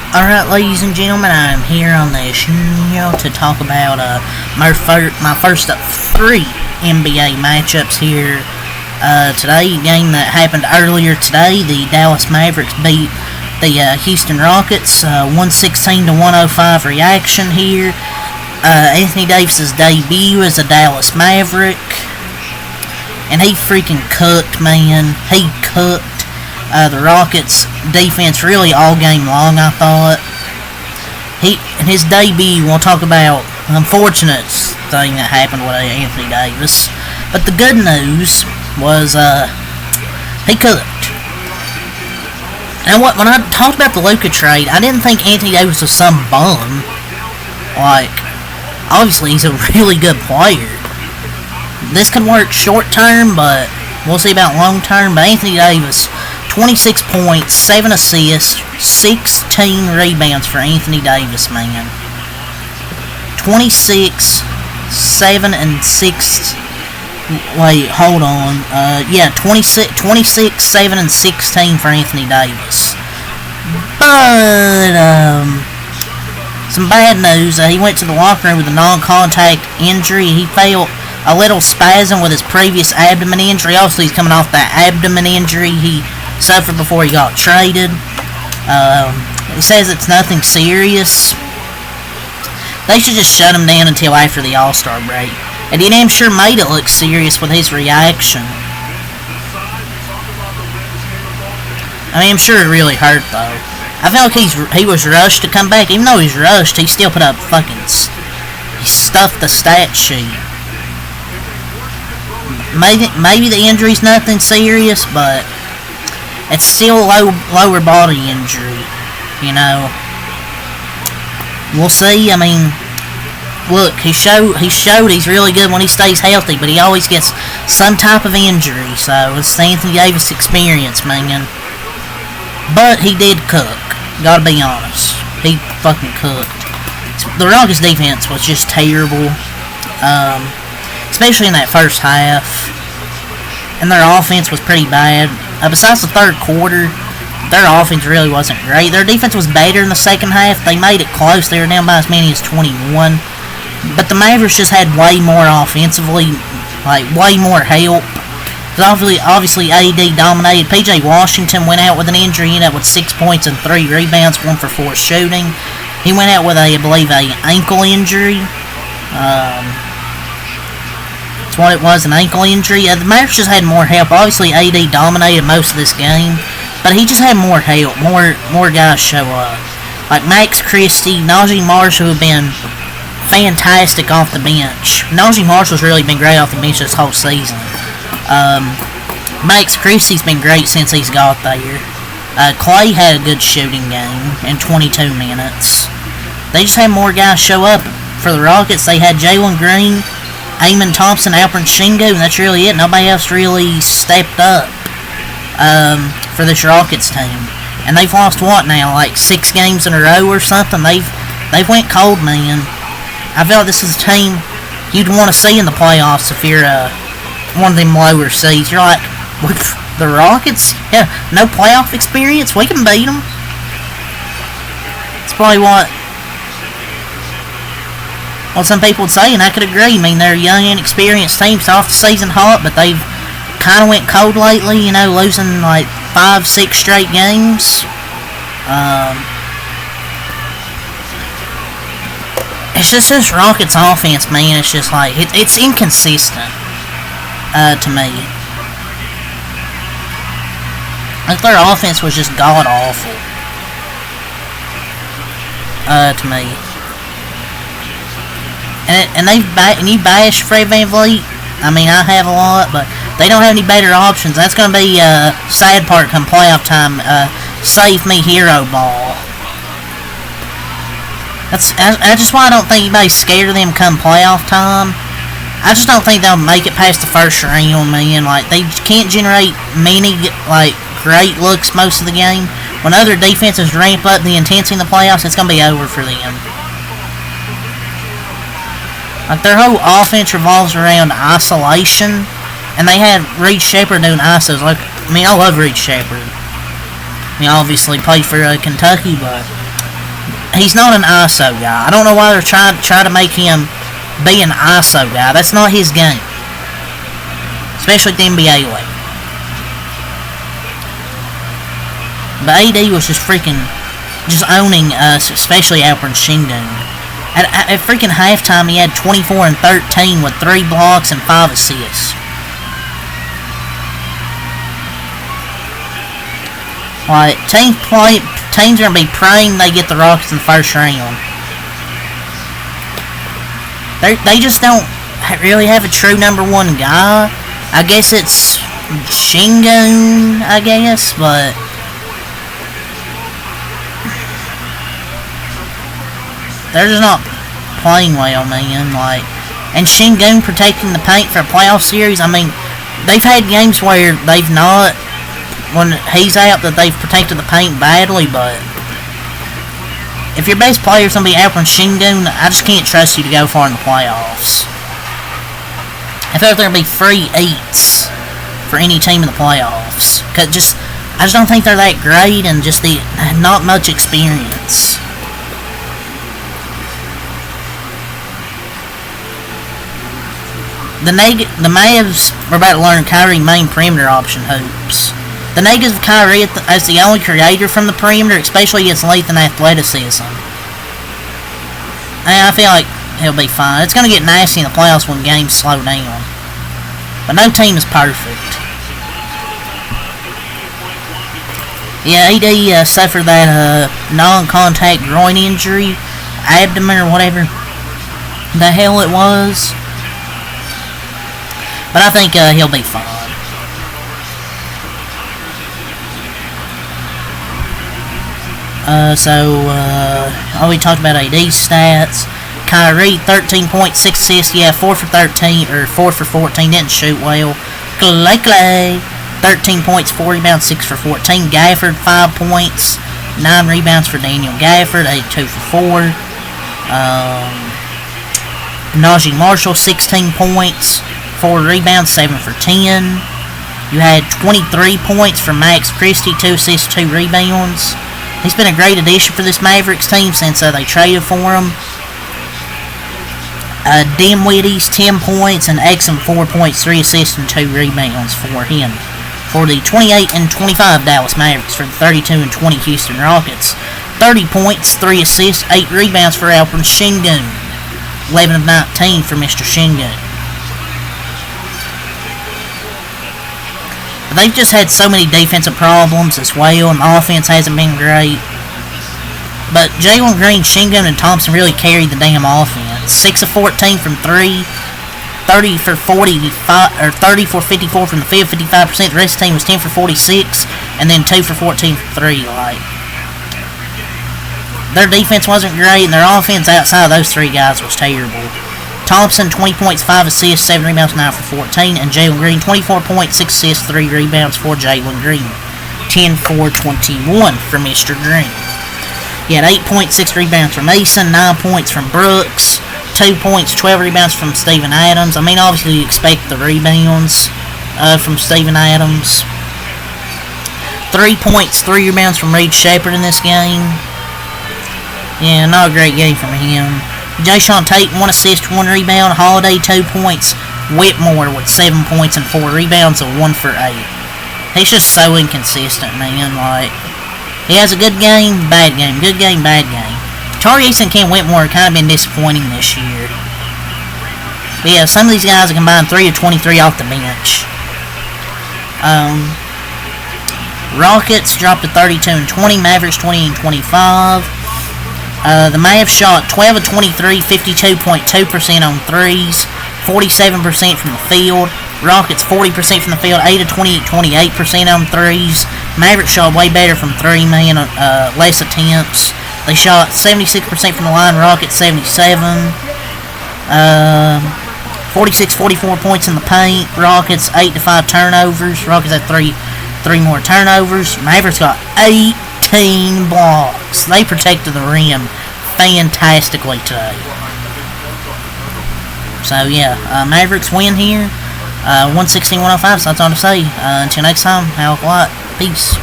Alright, ladies and gentlemen, I'm here on this show to talk about my first of three NBA matchups here today. A game that happened earlier today. The Dallas Mavericks beat the Houston Rockets 116 to 105 reaction here. Anthony Davis's debut as a Dallas Maverick, and he freaking cooked, man. He cooked. The Rockets' defense really all game long, I thought. In his debut, we'll talk about the unfortunate thing that happened with Anthony Davis. But the good news was he cooked. And when I talked about the Luka trade, I didn't think Anthony Davis was some bum. Like, obviously he's a really good player. This could work short term, but we'll see about long term. But Anthony Davis, 26 points, 7 assists, 16 rebounds for Anthony Davis, man. 26, 7, and 6. Wait, hold on. 26, 7, and 16 for Anthony Davis. But, some bad news. He went to the locker room with a non-contact injury. He felt a little spasm with his previous abdomen injury. Also, he's coming off that abdomen injury he suffered before he got traded. He says it's nothing serious. They should just shut him down until after the All-Star break. And he damn sure made it look serious with his reaction. I mean, I'm sure it really hurt, though. I feel like he was rushed to come back. Even though he's rushed, he still put up he stuffed the stat sheet. Maybe the injury's nothing serious, but it's still a lower body injury, you know. We'll see. I mean, look, he showed he's really good when he stays healthy, but he always gets some type of injury. So it's the Anthony Davis experience, man. But he did cook. Gotta be honest, he fucking cooked. The Rockets' defense was just terrible, especially in that first half, and their offense was pretty bad. Besides the third quarter, their offense really wasn't great. Their defense was better in the second half. They made it close. They were down by as many as 21. But the Mavericks just had way more offensively, like way more help. Obviously, AD dominated. PJ Washington went out with an injury. He ended up with 6 points and 3 rebounds, 1 for 4 shooting. He went out with I believe, an ankle injury. What it was, an ankle injury. The Mavericks just had more help. Obviously, AD dominated most of this game, but he just had more help. More guys show up, like Max Christie, Najee Marshall, who've been fantastic off the bench. Najee Marshall's really been great off the bench this whole season. Max Christie's been great since he's got there. Clay had a good shooting game in 22 minutes. They just had more guys show up. For the Rockets, they had Jalen Green, Amon Thompson, Alperen Sengun, and that's really it. Nobody else really stepped up for this Rockets team. And they've lost what now, like 6 games in a row or something? They've went cold, man. I feel like this is a team you'd want to see in the playoffs if you're one of them lower seeds. You're like, the Rockets? Yeah, no playoff experience? We can beat them. It's probably what some people would say, and I could agree. I mean, they're a young, inexperienced team. It's off the season hot, but they've kind of went cold lately, you know, losing like 5-6 straight games. It's just this Rockets offense, man. It's just like, it's inconsistent to me. Like, their offense was just god-awful to me. And you bash Fred VanVleet. I mean, I have a lot, but they don't have any better options. That's going to be a sad part come playoff time. Save me, hero ball. That's just why I don't think anybody's scared of them come playoff time. I just don't think they'll make it past the first round, man. Like, they can't generate many great looks most of the game. When other defenses ramp up the intensity in the playoffs, it's going to be over for them. Like, their whole offense revolves around isolation, and they had Reed Sheppard doing isos. Like, I mean, I love Reed Sheppard. He obviously played for Kentucky, but he's not an ISO guy. I don't know why they're trying to make him be an ISO guy. That's not his game, especially at the NBA level. But AD was just owning us, especially Alperen Sengun. At freaking halftime, he had 24 and 13 with 3 blocks and 5 assists. Like, teams are going to be praying they get the Rockets in the first round. They just don't really have a true number 1 guy. I guess it's Sengun, I guess, but they're just not playing well, man. Like, and Sengun protecting the paint for a playoff series. I mean, they've had games where they've not, when he's out, that they've protected the paint badly, but if your best player is going to be Alperen Sengun, I just can't trust you to go far in the playoffs. I feel like there'll be free eats for any team in the playoffs. I just don't think they're that great, and just not much experience. The Mavs are about to learn Kyrie main perimeter option hoops. The negatives of Kyrie as the only creator from the perimeter, especially against length and athleticism. I feel like he'll be fine. It's going to get nasty in the playoffs when games slow down. But no team is perfect. Yeah, AD suffered that non-contact groin injury, abdomen or whatever the hell it was. But I think he'll be fine. We talked about AD stats. Kyrie, 13 points, 6 assists. Yeah, 4 for 13, or 4 for 14. Didn't shoot well. Clay, 13 points, 4 rebounds, 6 for 14. Gafford, 5 points, 9 rebounds for Daniel Gafford, 2 for 4. Najee Marshall, 16 points, 4 rebounds, 7 for 10. You had 23 points from Max Christie, 2 assists, 2 rebounds. He's been a great addition for this Mavericks team since they traded for him. Dinwiddie's 10 points and Exum 4 points, 3 assists, and 2 rebounds for him. For the 28 and 25 Dallas Mavericks, for the 32 and 20 Houston Rockets, 30 points, 3 assists, 8 rebounds for Alperen Sengun. 11 of 19 for Mr. Sengun. They've just had so many defensive problems as well, and the offense hasn't been great. But Jalen Green, Sengun, and Thompson really carried the damn offense. 6 of 14 from 3, 30 for 54 from the field, 55%. The rest of the team was 10 for 46, and then 2 for 14 from 3. Like, their defense wasn't great, and their offense outside of those 3 guys was terrible. Thompson, 20 points, 5 assists, 7 rebounds, 9 for 14. And Jalen Green, 24 points, 6 assists, 3 rebounds for Jalen Green. 10 for 21 for Mr. Green. He had 8 points, 6 rebounds from Mason, 9 points from Brooks, 2 points, 12 rebounds from Steven Adams. I mean, obviously you expect the rebounds from Steven Adams. 3 points, 3 rebounds from Reed Shepherd in this game. Yeah, not a great game from him. Jayshawn Tate, 1 assist, 1 rebound. Holiday, 2 points. Whitmore with 7 points and 4 rebounds, so 1 for 8. He's just so inconsistent, man. Like, he has a good game, bad game. Good game, bad game. Tari Eason and Cam Whitmore have kind of been disappointing this year. But yeah, some of these guys have combined 3 of 23 off the bench. Rockets dropped to 32 and 20. Mavericks 20 and 25. The Mavs shot 12 of 23, 52.2% on threes, 47% from the field. Rockets 40% from the field, 8 of 20, 28% on threes. Mavericks shot way better from 3, man, less attempts. They shot 76% from the line, Rockets 77. 46-44 points in the paint. Rockets 8 to 5 turnovers. Rockets had three more turnovers. Mavericks got 18 blocks. They protected the rim fantastically today. So yeah, Mavericks win here. 116-105. So that's all to say. Until next time, have a lot. Peace.